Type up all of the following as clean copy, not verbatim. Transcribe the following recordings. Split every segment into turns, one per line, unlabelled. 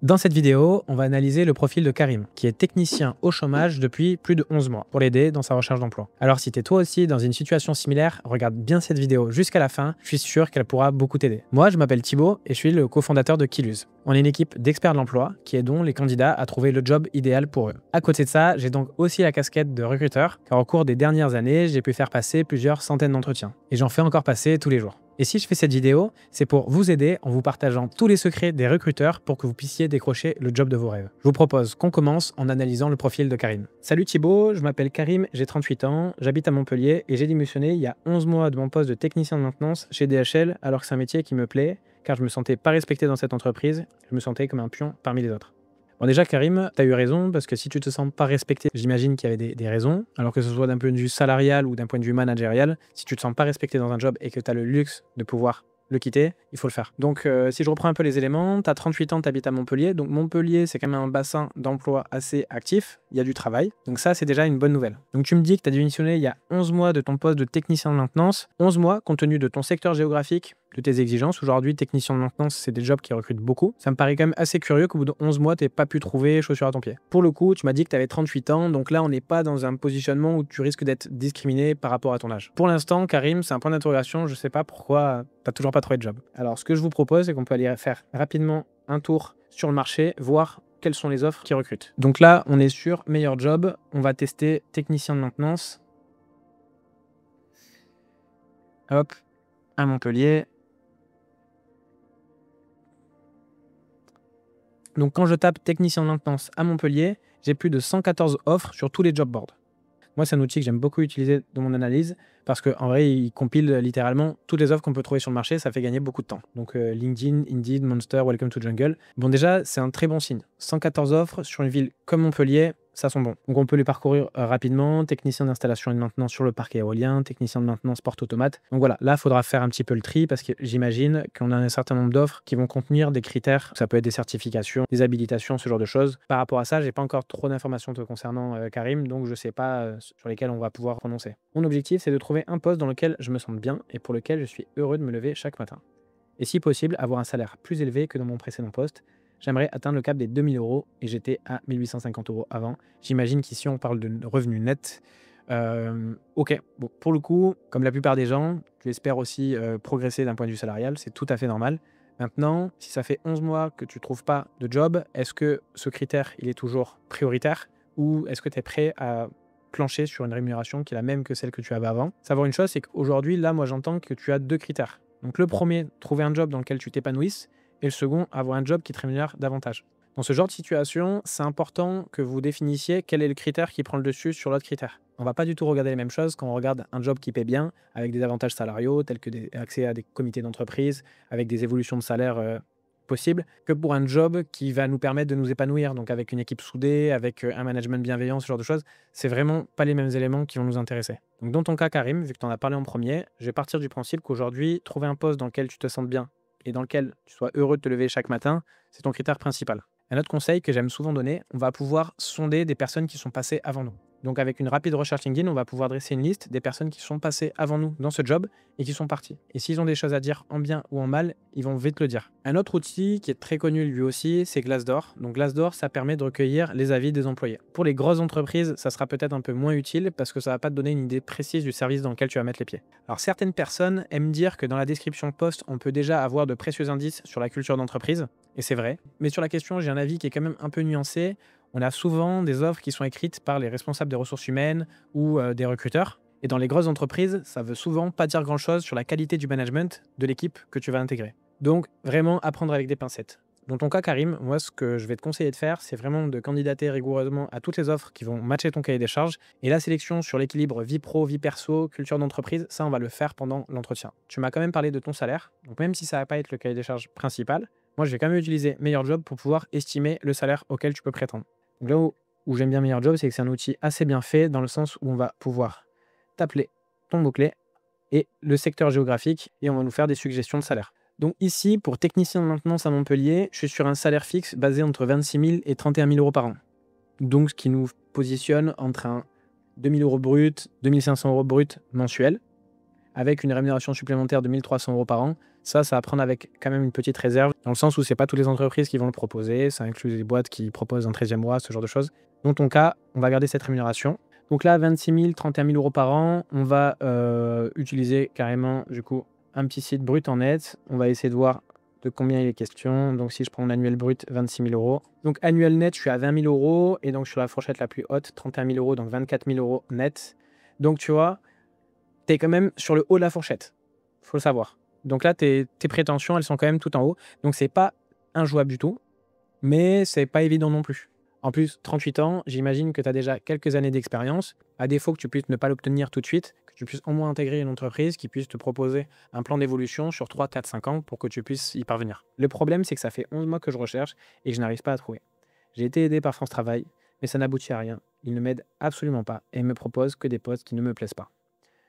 Dans cette vidéo, on va analyser le profil de Karim, qui est technicien au chômage depuis plus de 11 mois, pour l'aider dans sa recherche d'emploi. Alors si tu es toi aussi dans une situation similaire, regarde bien cette vidéo jusqu'à la fin, je suis sûr qu'elle pourra beaucoup t'aider. Moi, je m'appelle Thibaut et je suis le cofondateur de Killuz. On est une équipe d'experts de l'emploi qui aidons les candidats à trouver le job idéal pour eux. À côté de ça, j'ai donc aussi la casquette de recruteur, car au cours des dernières années, j'ai pu faire passer plusieurs centaines d'entretiens. Et j'en fais encore passer tous les jours. Et si je fais cette vidéo, c'est pour vous aider en vous partageant tous les secrets des recruteurs pour que vous puissiez décrocher le job de vos rêves. Je vous propose qu'on commence en analysant le profil de Karim. Salut Thibaut, je m'appelle Karim, j'ai 38 ans, j'habite à Montpellier et j'ai démissionné il y a 11 mois de mon poste de technicien de maintenance chez DHL alors que c'est un métier qui me plaît car je me sentais pas respecté dans cette entreprise, je me sentais comme un pion parmi les autres. Bon déjà Karim, tu as eu raison parce que si tu te sens pas respecté, j'imagine qu'il y avait des raisons, alors que ce soit d'un point de vue salarial ou d'un point de vue managérial, si tu te sens pas respecté dans un job et que tu as le luxe de pouvoir le quitter, il faut le faire. Donc si je reprends un peu les éléments, tu as 38 ans, tu habites à Montpellier, donc Montpellier c'est quand même un bassin d'emploi assez actif, il y a du travail, donc ça c'est déjà une bonne nouvelle. Donc tu me dis que tu as démissionné il y a 11 mois de ton poste de technicien de maintenance, 11 mois compte tenu de ton secteur géographique, de tes exigences. Aujourd'hui, technicien de maintenance, c'est des jobs qui recrutent beaucoup. Ça me paraît quand même assez curieux qu'au bout de 11 mois, tu n'aies pas pu trouver chaussures à ton pied. Pour le coup, tu m'as dit que tu avais 38 ans, donc là, on n'est pas dans un positionnement où tu risques d'être discriminé par rapport à ton âge. Pour l'instant, Karim, c'est un point d'interrogation, je ne sais pas pourquoi tu n'as toujours pas trouvé de job. Alors, ce que je vous propose, c'est qu'on peut aller faire rapidement un tour sur le marché, voir quelles sont les offres qui recrutent. Donc là, on est sur meilleur job, on va tester technicien de maintenance. Hop, à Montpellier. Donc quand je tape technicien de maintenance à Montpellier, j'ai plus de 114 offres sur tous les job boards. Moi, c'est un outil que j'aime beaucoup utiliser dans mon analyse parce qu'en vrai, il compile littéralement toutes les offres qu'on peut trouver sur le marché. Ça fait gagner beaucoup de temps. Donc LinkedIn, Indeed, Monster, Welcome to Jungle. Bon, déjà, c'est un très bon signe. 114 offres sur une ville comme Montpellier, ça sent bon. Donc on peut les parcourir rapidement. Technicien d'installation et de maintenance sur le parc éolien, technicien de maintenance porte-automate. Donc voilà, là, il faudra faire un petit peu le tri parce que j'imagine qu'on a un certain nombre d'offres qui vont contenir des critères. Ça peut être des certifications, des habilitations, ce genre de choses. Par rapport à ça, j'ai pas encore trop d'informations te concernant Karim, donc je sais pas sur lesquelles on va pouvoir prononcer. Mon objectif, c'est de trouver un poste dans lequel je me sente bien et pour lequel je suis heureux de me lever chaque matin. Et si possible, avoir un salaire plus élevé que dans mon précédent poste. J'aimerais atteindre le cap des 2000 € et j'étais à 1850 € avant. J'imagine qu'ici, on parle de revenus nets. Ok, bon, pour le coup, comme la plupart des gens, tu espères aussi progresser d'un point de vue salarial, c'est tout à fait normal. Maintenant, si ça fait 11 mois que tu ne trouves pas de job, est-ce que ce critère, il est toujours prioritaire ou est-ce que tu es prêt à plancher sur une rémunération qui est la même que celle que tu avais avant? Savoir une chose, c'est qu'aujourd'hui, là, moi, j'entends que tu as deux critères. Donc le premier, trouver un job dans lequel tu t'épanouisses et le second, avoir un job qui te rémunère davantage. Dans ce genre de situation, c'est important que vous définissiez quel est le critère qui prend le dessus sur l'autre critère. On ne va pas du tout regarder les mêmes choses quand on regarde un job qui paie bien, avec des avantages salariaux, tels que accès à des comités d'entreprise, avec des évolutions de salaire possibles, que pour un job qui va nous permettre de nous épanouir, donc avec une équipe soudée, avec un management bienveillant, ce genre de choses. C'est vraiment pas les mêmes éléments qui vont nous intéresser. Donc dans ton cas, Karim, vu que tu en as parlé en premier, je vais partir du principe qu'aujourd'hui, trouver un poste dans lequel tu te sentes bien et dans lequel tu sois heureux de te lever chaque matin, c'est ton critère principal. Un autre conseil que j'aime souvent donner, on va pouvoir sonder des personnes qui sont passées avant nous. Donc avec une rapide recherche LinkedIn, on va pouvoir dresser une liste des personnes qui sont passées avant nous dans ce job et qui sont parties. Et s'ils ont des choses à dire en bien ou en mal, ils vont vite le dire. Un autre outil qui est très connu lui aussi, c'est Glassdoor. Donc Glassdoor, ça permet de recueillir les avis des employés. Pour les grosses entreprises, ça sera peut-être un peu moins utile parce que ça va pas te donner une idée précise du service dans lequel tu vas mettre les pieds. Alors certaines personnes aiment dire que dans la description de poste, on peut déjà avoir de précieux indices sur la culture d'entreprise. Et c'est vrai. Mais sur la question, j'ai un avis qui est quand même un peu nuancé. On a souvent des offres qui sont écrites par les responsables des ressources humaines ou des recruteurs. Et dans les grosses entreprises, ça veut souvent pas dire grand-chose sur la qualité du management de l'équipe que tu vas intégrer. Donc, vraiment apprendre avec des pincettes. Dans ton cas, Karim, moi, ce que je vais te conseiller de faire, c'est vraiment de candidater rigoureusement à toutes les offres qui vont matcher ton cahier des charges. Et la sélection sur l'équilibre vie pro, vie perso, culture d'entreprise, ça, on va le faire pendant l'entretien. Tu m'as quand même parlé de ton salaire. Donc, même si ça va pas être le cahier des charges principal, moi, je vais quand même utiliser Meilleur Job pour pouvoir estimer le salaire auquel tu peux prétendre. Donc là où j'aime bien Meilleur Job, c'est que c'est un outil assez bien fait dans le sens où on va pouvoir t'appeler ton mot-clé et le secteur géographique et on va nous faire des suggestions de salaire. Donc ici, pour technicien de maintenance à Montpellier, je suis sur un salaire fixe basé entre 26 000 et 31 000 € par an. Donc ce qui nous positionne entre un 2 000 € brut, 2 500 € brut mensuel, avec une rémunération supplémentaire de 1 300 € par an. Ça à prendre avec quand même une petite réserve, dans le sens où c'est pas toutes les entreprises qui vont le proposer, ça inclut des boîtes qui proposent un 13e mois, ce genre de choses. Dans ton cas, on va garder cette rémunération. Donc là, 26 000, 31 000 € par an, on va utiliser carrément du coup un petit site brut en net. On va essayer de voir de combien il est question. Donc si je prends mon annuel brut, 26 000 €. Donc annuel net, je suis à 20 000 € et donc sur la fourchette la plus haute, 31 000 €, donc 24 000 € net. Donc tu vois, tu es quand même sur le haut de la fourchette, faut le savoir. Donc là, tes prétentions, elles sont quand même tout en haut. Donc c'est pas injouable du tout, mais c'est pas évident non plus. En plus, 38 ans, j'imagine que tu as déjà quelques années d'expérience. À défaut que tu puisses ne pas l'obtenir tout de suite, que tu puisses au moins intégrer une entreprise qui puisse te proposer un plan d'évolution sur 3, 4, 5 ans pour que tu puisses y parvenir. Le problème, c'est que ça fait 11 mois que je recherche et que je n'arrive pas à trouver. J'ai été aidé par France Travail, mais ça n'aboutit à rien. Ils ne m'aident absolument pas et me proposent que des postes qui ne me plaisent pas.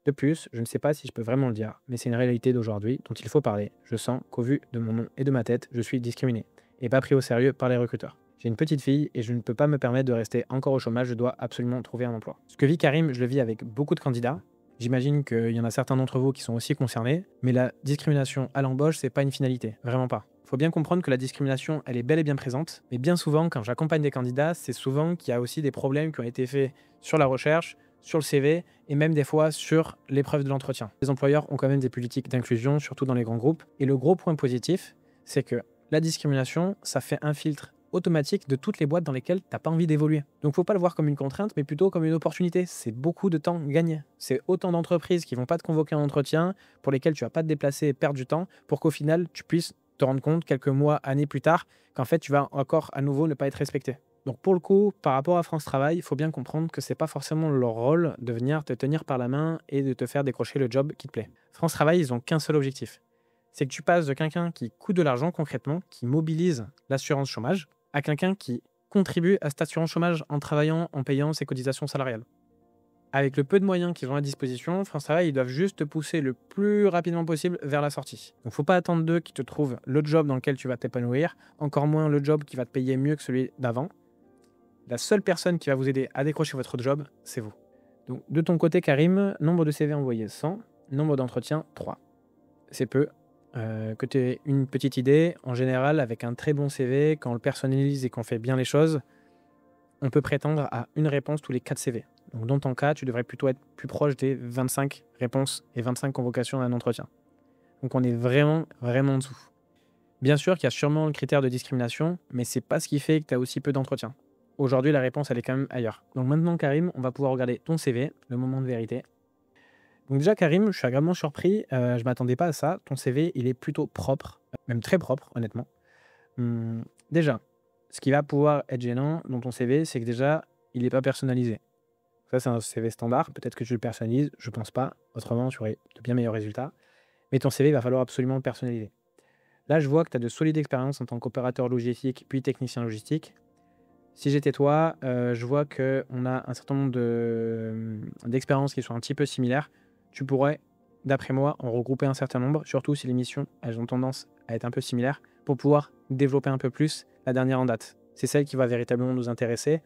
De plus, je ne sais pas si je peux vraiment le dire, mais c'est une réalité d'aujourd'hui dont il faut parler. Je sens qu'au vu de mon nom et de ma tête, je suis discriminé et pas pris au sérieux par les recruteurs. J'ai une petite fille et je ne peux pas me permettre de rester encore au chômage, je dois absolument trouver un emploi. Ce que vit Karim, je le vis avec beaucoup de candidats. J'imagine qu'il y en a certains d'entre vous qui sont aussi concernés, mais la discrimination à l'embauche, c'est pas une finalité, vraiment pas. Il faut bien comprendre que la discrimination, elle est bel et bien présente, mais bien souvent, quand j'accompagne des candidats, c'est souvent qu'il y a aussi des problèmes qui ont été faits sur la recherche, sur le CV et même des fois sur l'épreuve de l'entretien. Les employeurs ont quand même des politiques d'inclusion, surtout dans les grands groupes. Et le gros point positif, c'est que la discrimination, ça fait un filtre automatique de toutes les boîtes dans lesquelles tu n'as pas envie d'évoluer. Donc faut pas le voir comme une contrainte, mais plutôt comme une opportunité. C'est beaucoup de temps gagné. C'est autant d'entreprises qui vont pas te convoquer en entretien, pour lesquelles tu vas pas te déplacer et perdre du temps, pour qu'au final, tu puisses te rendre compte quelques mois, années plus tard, qu'en fait, tu vas encore à nouveau ne pas être respecté. Donc pour le coup, par rapport à France Travail, il faut bien comprendre que c'est pas forcément leur rôle de venir te tenir par la main et de te faire décrocher le job qui te plaît. France Travail, ils ont qu'un seul objectif. C'est que tu passes de quelqu'un qui coûte de l'argent concrètement, qui mobilise l'assurance chômage, à quelqu'un qui contribue à cette assurance chômage en travaillant, en payant ses cotisations salariales. Avec le peu de moyens qu'ils ont à disposition, France Travail, ils doivent juste te pousser le plus rapidement possible vers la sortie. Donc faut pas attendre d'eux qu'ils te trouvent le job dans lequel tu vas t'épanouir, encore moins le job qui va te payer mieux que celui d'avant. La seule personne qui va vous aider à décrocher votre job, c'est vous. Donc de ton côté, Karim, nombre de CV envoyés 100, nombre d'entretiens 3. C'est peu. Que tu aies une petite idée, en général, avec un très bon CV, quand on le personnalise et qu'on fait bien les choses, on peut prétendre à une réponse tous les 4 CV. Donc dans ton cas, tu devrais plutôt être plus proche des 25 réponses et 25 convocations à un entretien. Donc on est vraiment, vraiment en dessous. Bien sûr qu'il y a sûrement le critère de discrimination, mais c'est pas ce qui fait que tu as aussi peu d'entretiens. Aujourd'hui, la réponse, elle est quand même ailleurs. Donc maintenant, Karim, on va pouvoir regarder ton CV, le moment de vérité. Donc déjà, Karim, je suis agréablement surpris. Je ne m'attendais pas à ça. Ton CV, il est plutôt propre, même très propre, honnêtement. Déjà, ce qui va pouvoir être gênant dans ton CV, c'est que déjà, il n'est pas personnalisé. Ça, c'est un CV standard. Peut-être que tu le personnalises. Je pense pas. Autrement, tu aurais de bien meilleurs résultats. Mais ton CV, il va falloir absolument le personnaliser. Là, je vois que tu as de solides expériences en tant qu'opérateur logistique, puis technicien logistique. Si j'étais toi, je vois qu'on a un certain nombre d'expériences qui sont un petit peu similaires. Tu pourrais, d'après moi, en regrouper un certain nombre, surtout si les missions, elles ont tendance à être un peu similaires, pour pouvoir développer un peu plus la dernière en date. C'est celle qui va véritablement nous intéresser.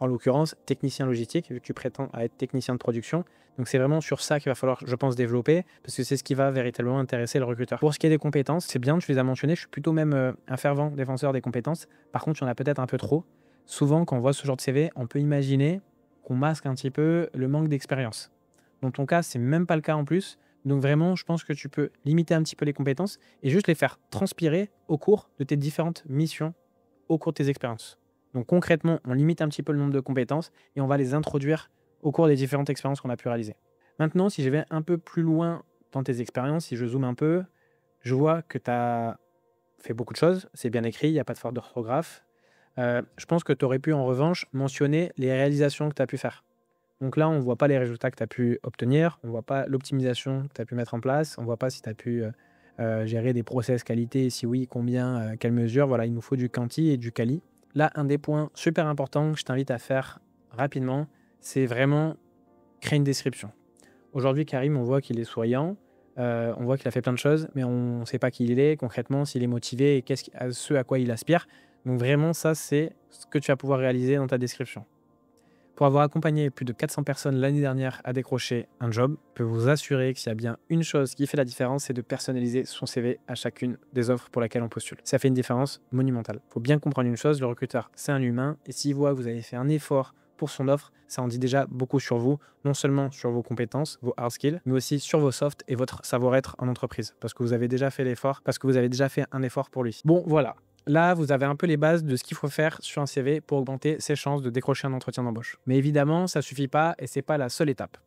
En l'occurrence, technicien logistique, vu que tu prétends à être technicien de production. Donc c'est vraiment sur ça qu'il va falloir, je pense, développer, parce que c'est ce qui va véritablement intéresser le recruteur. Pour ce qui est des compétences, c'est bien, tu les as mentionnées, je suis plutôt même un fervent défenseur des compétences. Par contre, il y en a peut-être un peu trop. Souvent, quand on voit ce genre de CV, on peut imaginer qu'on masque un petit peu le manque d'expérience. Dans ton cas, c'est même pas le cas en plus. Donc vraiment, je pense que tu peux limiter un petit peu les compétences et juste les faire transpirer au cours de tes différentes missions, au cours de tes expériences. Donc concrètement, on limite un petit peu le nombre de compétences et on va les introduire au cours des différentes expériences qu'on a pu réaliser. Maintenant, si je vais un peu plus loin dans tes expériences, si je zoome un peu, je vois que tu as fait beaucoup de choses. C'est bien écrit, il n'y a pas de faute d'orthographe. Je pense que tu aurais pu en revanche mentionner les réalisations que tu as pu faire. Donc là, on ne voit pas les résultats que tu as pu obtenir, on ne voit pas l'optimisation que tu as pu mettre en place, on ne voit pas si tu as pu gérer des process qualité, si oui, combien, quelle mesure. Voilà, il nous faut du quanti et du quali. Là, un des points super importants que je t'invite à faire rapidement, c'est vraiment créer une description. Aujourd'hui, Karim, on voit qu'il est souriant, on voit qu'il a fait plein de choses, mais on ne sait pas qui il est concrètement, s'il est motivé et ce à quoi il aspire. Donc vraiment, ça, c'est ce que tu vas pouvoir réaliser dans ta description. Pour avoir accompagné plus de 400 personnes l'année dernière à décrocher un job, je peux vous assurer que s'il y a bien une chose qui fait la différence, c'est de personnaliser son CV à chacune des offres pour laquelle on postule. Ça fait une différence monumentale. Il faut bien comprendre une chose, le recruteur, c'est un humain, et s'il voit que vous avez fait un effort pour son offre, ça en dit déjà beaucoup sur vous, non seulement sur vos compétences, vos hard skills, mais aussi sur vos soft et votre savoir-être en entreprise, parce que vous avez déjà fait l'effort, parce que vous avez déjà fait un effort pour lui. Bon, voilà. Là, vous avez un peu les bases de ce qu'il faut faire sur un CV pour augmenter ses chances de décrocher un entretien d'embauche. Mais évidemment, ça suffit pas et c'est pas la seule étape.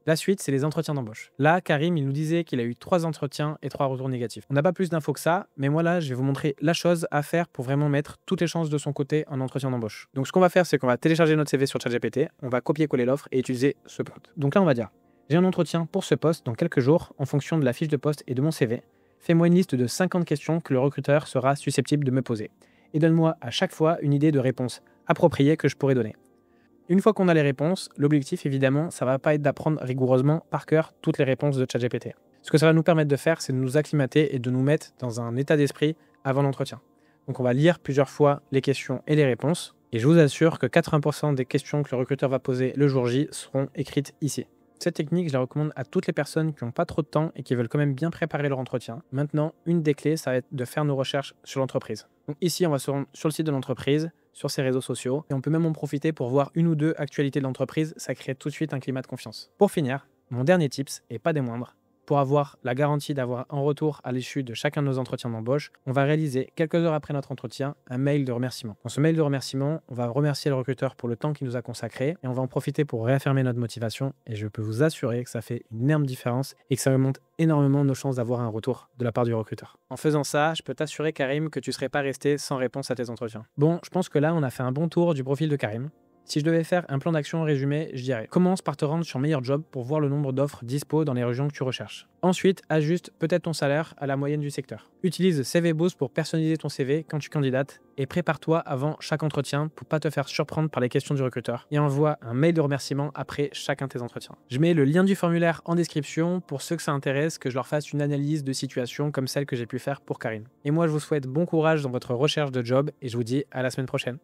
La suite, c'est les entretiens d'embauche. Là, Karim, il nous disait qu'il a eu 3 entretiens et 3 retours négatifs. On n'a pas plus d'infos que ça, mais moi là, je vais vous montrer la chose à faire pour vraiment mettre toutes les chances de son côté en entretien d'embauche. Donc ce qu'on va faire, c'est qu'on va télécharger notre CV sur ChatGPT, on va copier-coller l'offre et utiliser ce prompt. Donc là, on va dire, j'ai un entretien pour ce poste dans quelques jours en fonction de la fiche de poste et de mon CV. Fais-moi une liste de 50 questions que le recruteur sera susceptible de me poser. Et donne-moi à chaque fois une idée de réponse appropriée que je pourrais donner. Une fois qu'on a les réponses, l'objectif évidemment, ça va pas être d'apprendre rigoureusement par cœur toutes les réponses de ChatGPT. Ce que ça va nous permettre de faire, c'est de nous acclimater et de nous mettre dans un état d'esprit avant l'entretien. Donc on va lire plusieurs fois les questions et les réponses, et je vous assure que 80% des questions que le recruteur va poser le jour J seront écrites ici. Cette technique, je la recommande à toutes les personnes qui n'ont pas trop de temps et qui veulent quand même bien préparer leur entretien. Maintenant, une des clés, ça va être de faire nos recherches sur l'entreprise. Donc ici, on va se rendre sur le site de l'entreprise, sur ses réseaux sociaux, et on peut même en profiter pour voir une ou deux actualités de l'entreprise, ça crée tout de suite un climat de confiance. Pour finir, mon dernier tips, et pas des moindres, pour avoir la garantie d'avoir un retour à l'issue de chacun de nos entretiens d'embauche, on va réaliser, quelques heures après notre entretien, un mail de remerciement. Dans ce mail de remerciement, on va remercier le recruteur pour le temps qu'il nous a consacré et on va en profiter pour réaffirmer notre motivation et je peux vous assurer que ça fait une énorme différence et que ça augmente énormément nos chances d'avoir un retour de la part du recruteur. En faisant ça, je peux t'assurer, Karim, que tu ne serais pas resté sans réponse à tes entretiens. Bon, je pense que là, on a fait un bon tour du profil de Karim. Si je devais faire un plan d'action résumé, je dirais commence par te rendre sur Meilleur Job pour voir le nombre d'offres dispo dans les régions que tu recherches. Ensuite, ajuste peut-être ton salaire à la moyenne du secteur. Utilise CV Boost pour personnaliser ton CV quand tu candidates et prépare-toi avant chaque entretien pour pas te faire surprendre par les questions du recruteur et envoie un mail de remerciement après chacun de tes entretiens. Je mets le lien du formulaire en description pour ceux que ça intéresse que je leur fasse une analyse de situation comme celle que j'ai pu faire pour Karim. Et moi, je vous souhaite bon courage dans votre recherche de job et je vous dis à la semaine prochaine.